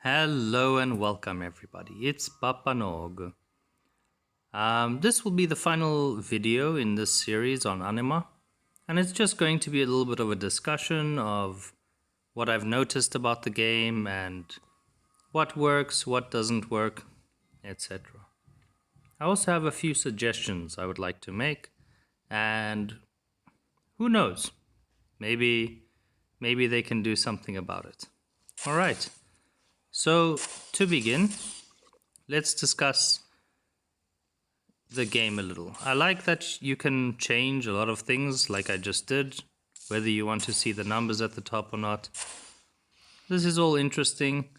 Hello and welcome everybody, it's PapaNog. This will be the final video in this series on Anima, and it's just going to be a little bit of a discussion of what I've noticed about the game and what works, what doesn't work, etc. I also have a few suggestions I would like to make, and who knows, maybe they can do something about it. Alright, so to begin, let's discuss the game a little. I like that you can change a lot of things like I just did, whether you want to see the numbers at the top or not. This is all interesting.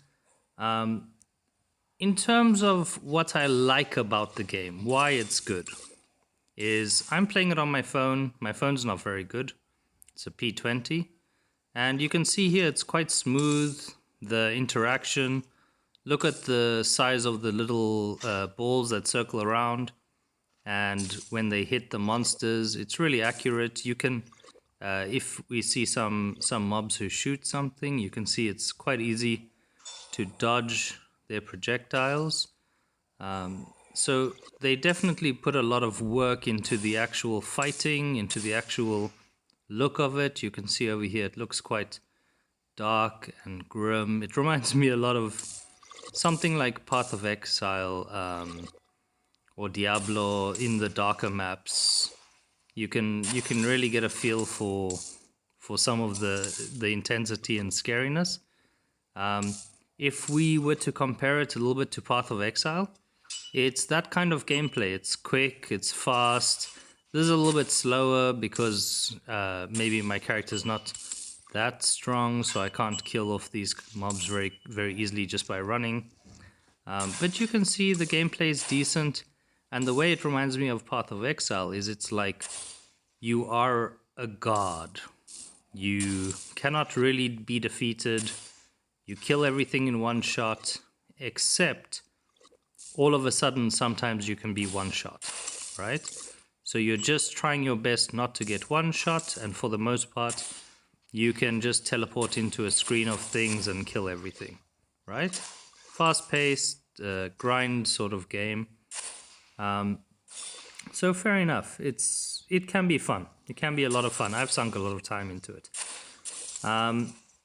In terms of what I like about the game, why it's good, is I'm playing it on my phone. My phone's not very good. It's a P20. And you can see here it's quite smooth, the interaction. Look at the size of the little balls that circle around. And when they hit the monsters, it's really accurate. You can, if we see some mobs who shoot something, you can see it's quite easy to dodge their projectiles. So they definitely put a lot of work into the actual fighting, into the actual look of it. You can see over here, it looks quite dark and grim. It reminds me a lot of something like Path of Exile, or Diablo in the darker maps. You can really get a feel for some of the intensity and scariness. If we were to compare it a little bit to Path of Exile, it's that kind of gameplay. It's quick, it's fast. This is a little bit slower because maybe my character's not that strong, so I can't kill off these mobs very easily just by running. But you can see the gameplay is decent. And the way it reminds me of Path of Exile is it's like you are a god. You cannot really be defeated. You kill everything in one shot, except all of a sudden sometimes you can be one shot, right? So you're just trying your best not to get one shot, and for the most part, you can just teleport into a screen of things and kill everything, right? Fast-paced, grind sort of game. So fair enough. It can be fun. It can be a lot of fun. I've sunk a lot of time into it.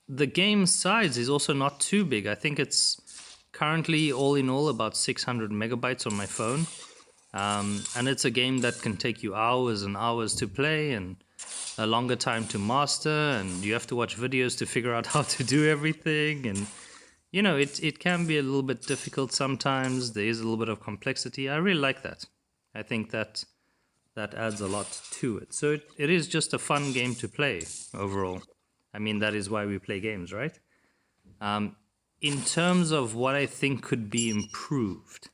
The game size is also not too big. I think it's currently all in all about 600 megabytes on my phone. And it's a game that can take you hours and hours to play and a longer time to master, and you have to watch videos to figure out how to do everything. And you know, it can be a little bit difficult sometimes. There is a little bit of complexity. I really like that. I think that adds a lot to it. So it is just a fun game to play overall. I mean, that is why we play games, right? In terms of what I think could be improved,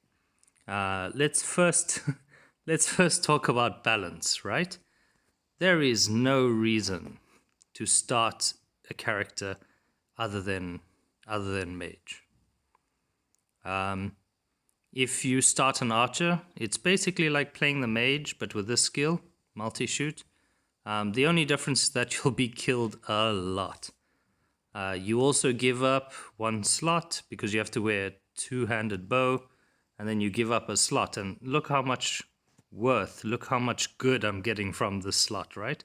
let's first talk about balance, right? There is no reason to start a character other than mage. If you start an archer, it's basically like playing the mage, but with this skill, multi-shoot. The only difference is that you'll be killed a lot. You also give up one slot because you have to wear a two-handed bow, and then you give up a slot. And look how much look how much good I'm getting from this slot, right?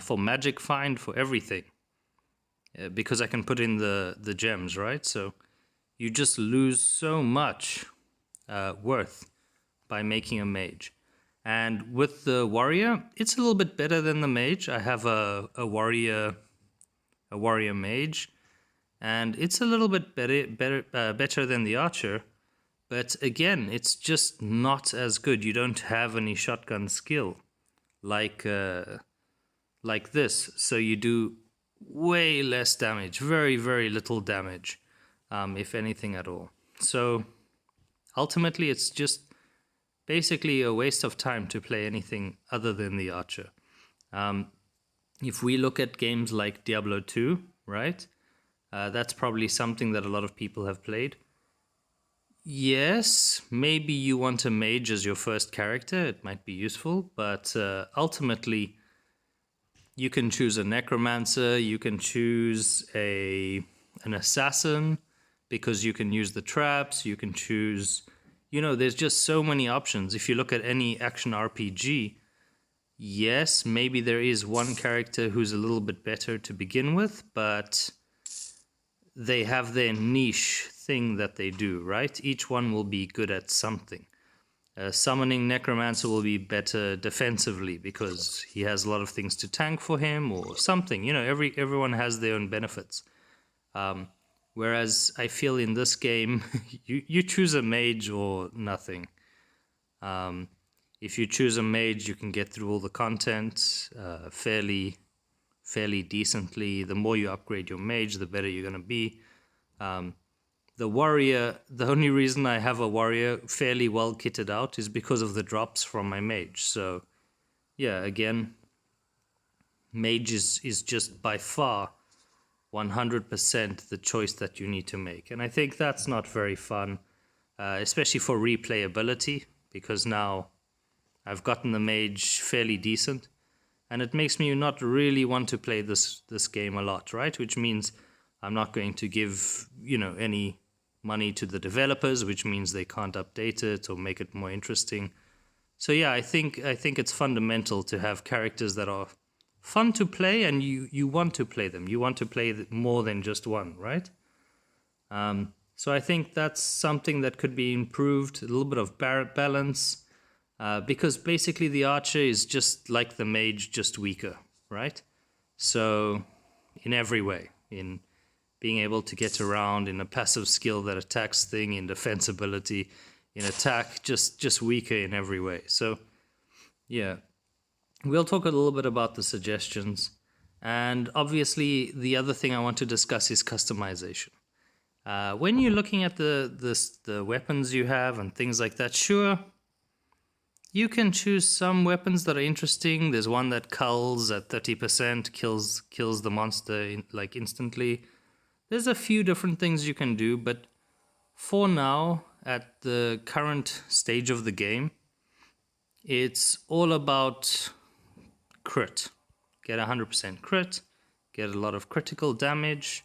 For magic find, for everything. Because I can put in the gems, right? So you just lose so much worth by making a mage. And with the warrior, it's a little bit better than the mage. I have a warrior mage, and it's a little bit better than the archer. But again, it's just not as good. You don't have any shotgun skill like this. So you do way less damage, very, very little damage, if anything at all. So ultimately, it's just basically a waste of time to play anything other than the archer. If we look at games like Diablo 2, right? That's probably something that a lot of people have played. Yes, maybe you want a mage as your first character. It might be useful, but ultimately, you can choose a necromancer, you can choose an assassin, because you can use the traps, you can choose, there's just so many options. If you look at any action RPG, yes, maybe there is one character who's a little bit better to begin with, but they have their niche thing that they do, right? Each one will be good at something. Summoning Necromancer will be better defensively because he has a lot of things to tank for him or something. Everyone has their own benefits. Whereas I feel in this game, you choose a mage or nothing. If you choose a mage, you can get through all the content fairly decently. The more you upgrade your mage, the better you're going to be. The warrior, the only reason I have a warrior fairly well kitted out is because of the drops from my mage. So, yeah, again, mage is just by far 100% the choice that you need to make. And I think that's not very fun, especially for replayability, because now I've gotten the mage fairly decent, and it makes me not really want to play this game a lot, right? Which means I'm not going to give, any money to the developers, which means they can't update it or make it more interesting. So yeah, I think it's fundamental to have characters that are fun to play, and you want to play them. You want to play more than just one, right? So I think that's something that could be improved, a little bit of balance, because basically the archer is just like the mage, just weaker, right? So in every way, in being able to get around, in a passive skill that attacks thing, in defensibility, in attack, just weaker in every way. So yeah, we'll talk a little bit about the suggestions. And obviously the other thing I want to discuss is customization. When you're looking at the weapons you have and things like that, sure, you can choose some weapons that are interesting. There's one that culls at 30%, kills the monster instantly. There's a few different things you can do, but for now, at the current stage of the game, it's all about crit. Get 100% crit, get a lot of critical damage.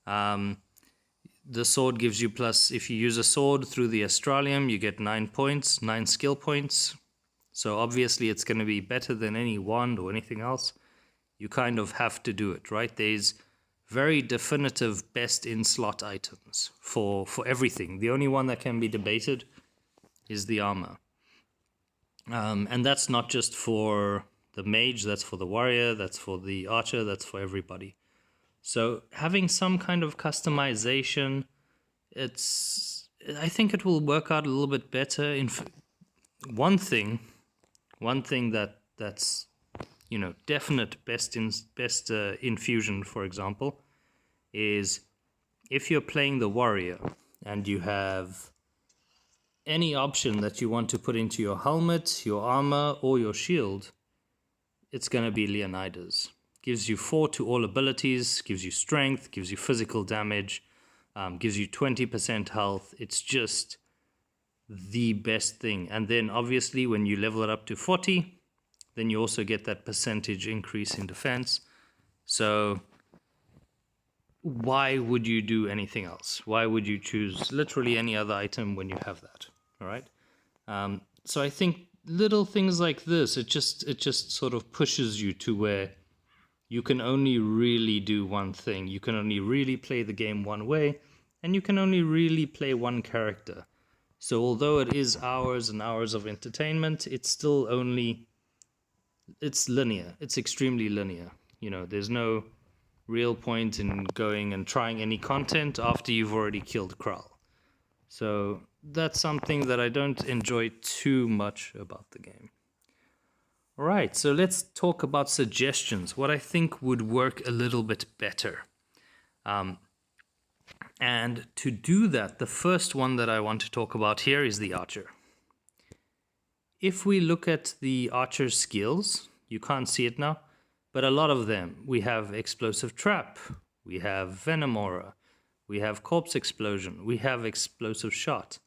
The sword gives you plus, if you use a sword through the Astralium, you get 9 points, 9 skill points. So obviously it's going to be better than any wand or anything else. You kind of have to do it, right? There's very definitive best in slot items for everything. The only one that can be debated is the armor. And that's not just for the mage, that's for the warrior, that's for the archer, that's for everybody. So having some kind of customization, I think it will work out a little bit better. One thing that's definite best infusion, for example, is if you're playing the warrior and you have any option that you want to put into your helmet, your armor, or your shield, it's going to be Leonidas. Gives you 4 to all abilities, gives you strength, gives you physical damage, gives you 20% health. It's just the best thing. And then obviously when you level it up to 40, then you also get that percentage increase in defense. So why would you do anything else? Why would you choose literally any other item when you have that? All right. So I think little things like this, it just sort of pushes you to where you can only really do one thing. You can only really play the game one way, and you can only really play one character. So although it is hours and hours of entertainment, it's linear. It's extremely linear. There's no real point in going and trying any content after you've already killed Kral. So that's something that I don't enjoy too much about the game. All right, so let's talk about suggestions, what I think would work a little bit better. And to do that, the first one that I want to talk about here is the archer. If we look at the archer's skills, you can't see it now, but a lot of them. We have explosive trap, we have venom aura, we have corpse explosion, we have explosive shot.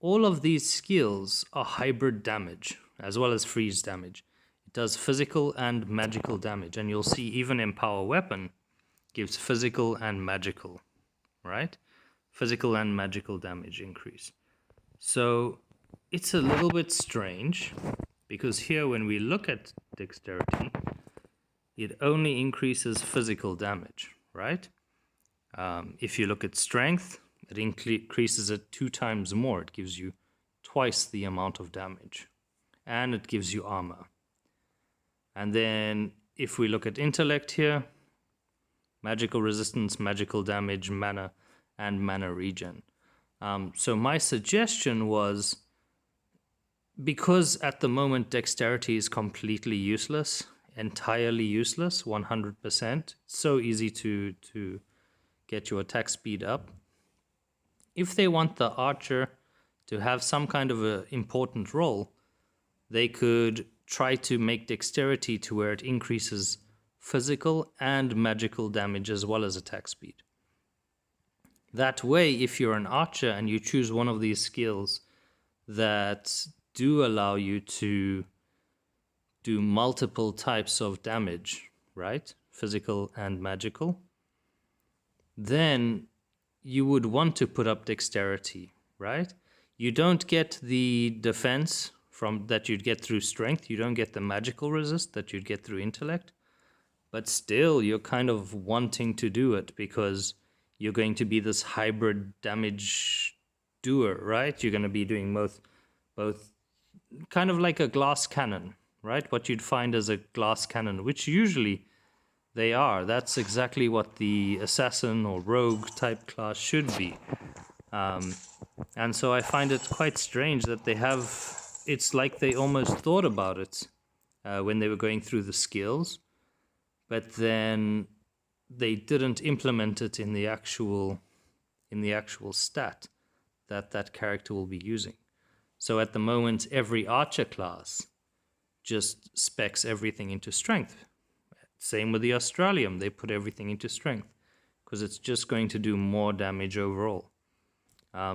All of these skills are hybrid damage, as well as freeze damage. It does physical and magical damage, and you'll see even Empower Weapon gives physical and magical, right? physical and magical damage increase. So it's a little bit strange, because here when we look at dexterity, it only increases physical damage, right? If you look at strength, it increases it 2 times more. It gives you twice the amount of damage, and it gives you armor. And then if we look at intellect here, magical resistance, magical damage, mana, and mana regen. So my suggestion was, because at the moment dexterity is completely useless, entirely useless, 100%, it's so easy to get your attack speed up. If they want the archer to have some kind of an important role, they could try to make dexterity to where it increases physical and magical damage as well as attack speed. That way, if you're an archer and you choose one of these skills that do allow you to do multiple types of damage, right? Physical and magical, then you would want to put up dexterity, right? You don't get the defense from that you'd get through strength. You don't get the magical resist that you'd get through intellect. But still, you're kind of wanting to do it because you're going to be this hybrid damage doer, right? You're going to be doing both kind of like a glass cannon, right? What you'd find as a glass cannon, which usually they are. That's exactly what the assassin or rogue type class should be. And so I find it quite strange that they have... It's like they almost thought about it when they were going through the skills, but then they didn't implement it in the actual stat that character will be using. So at the moment, every archer class just specs everything into strength. Same with the Australium, they put everything into strength because it's just going to do more damage overall.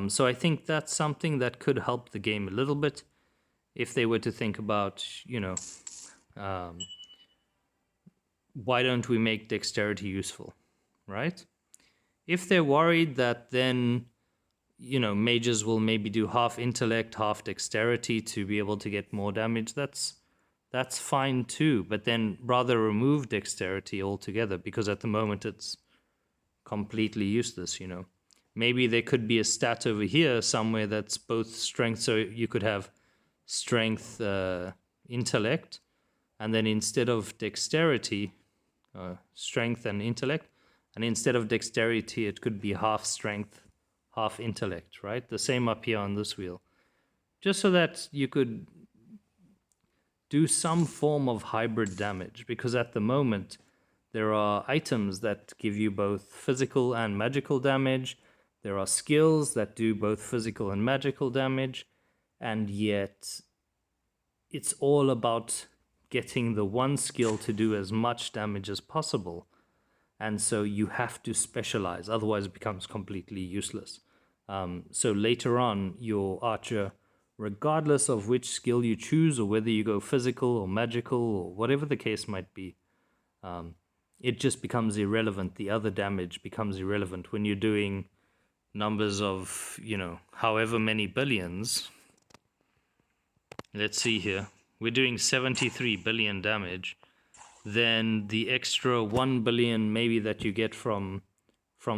So I think that's something that could help the game a little bit if they were to think about, why don't we make dexterity useful, right? If they're worried that then, mages will maybe do half intellect, half dexterity to be able to get more damage, that's fine too, but then rather remove dexterity altogether, because at the moment it's completely useless, Maybe there could be a stat over here somewhere that's both strength, so you could have strength, intellect, and then instead of dexterity, strength and intellect, and instead of dexterity it could be half strength, half intellect, right? The same up here on this wheel. Just so that you could do some form of hybrid damage, because at the moment there are items that give you both physical and magical damage. There are skills that do both physical and magical damage, and yet it's all about getting the one skill to do as much damage as possible. And so you have to specialize, otherwise it becomes completely useless. So later on, your archer, regardless of which skill you choose, or whether you go physical or magical or whatever the case might be, it just becomes irrelevant. The other damage becomes irrelevant when you're doing numbers of, however many billions. Let's see here. We're doing 73 billion damage. Then the extra 1 billion maybe that you get from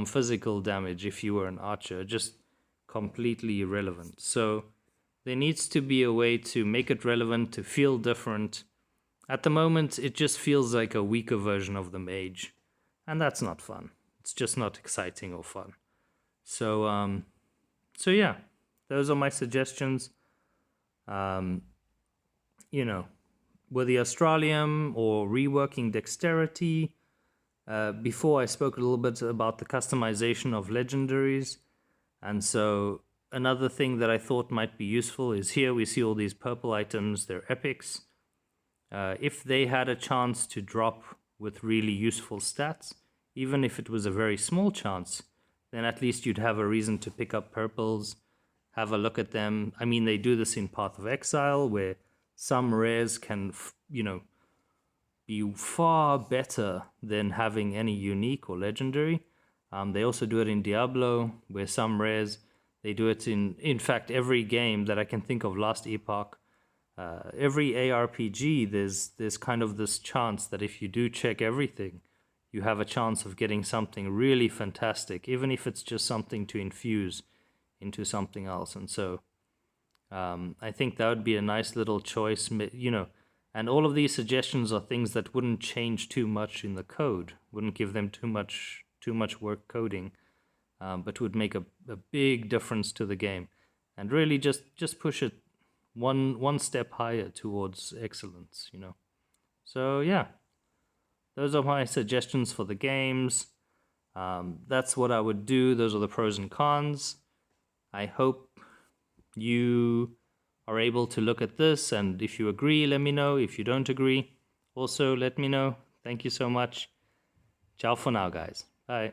physical damage if you were an archer, just completely irrelevant. So there needs to be a way to make it relevant, to feel different. At the moment, it just feels like a weaker version of the mage, and that's not fun. It's just not exciting or fun. So yeah, those are my suggestions. With the Australium or reworking dexterity. Before I spoke a little bit about the customization of legendaries. And so another thing that I thought might be useful is here we see all these purple items, they're epics. If they had a chance to drop with really useful stats, even if it was a very small chance, then at least you'd have a reason to pick up purples, have a look at them. I mean, they do this in Path of Exile, where some rares can, be far better than having any unique or legendary. They also do it in Diablo, where some rares, they do it in fact, every game that I can think of last epoch. Every ARPG, there's kind of this chance that if you do check everything, you have a chance of getting something really fantastic, even if it's just something to infuse into something else. And so I think that would be a nice little choice, and all of these suggestions are things that wouldn't change too much in the code, wouldn't give them too much work coding, but would make a big difference to the game, and really just push it one step higher towards excellence. So yeah, those are my suggestions for the games. That's what I would do. Those are the pros and cons. I hope you are able to look at this, and if you agree, let me know. If you don't agree, also let me know. Thank you so much. Ciao for now, guys. Bye.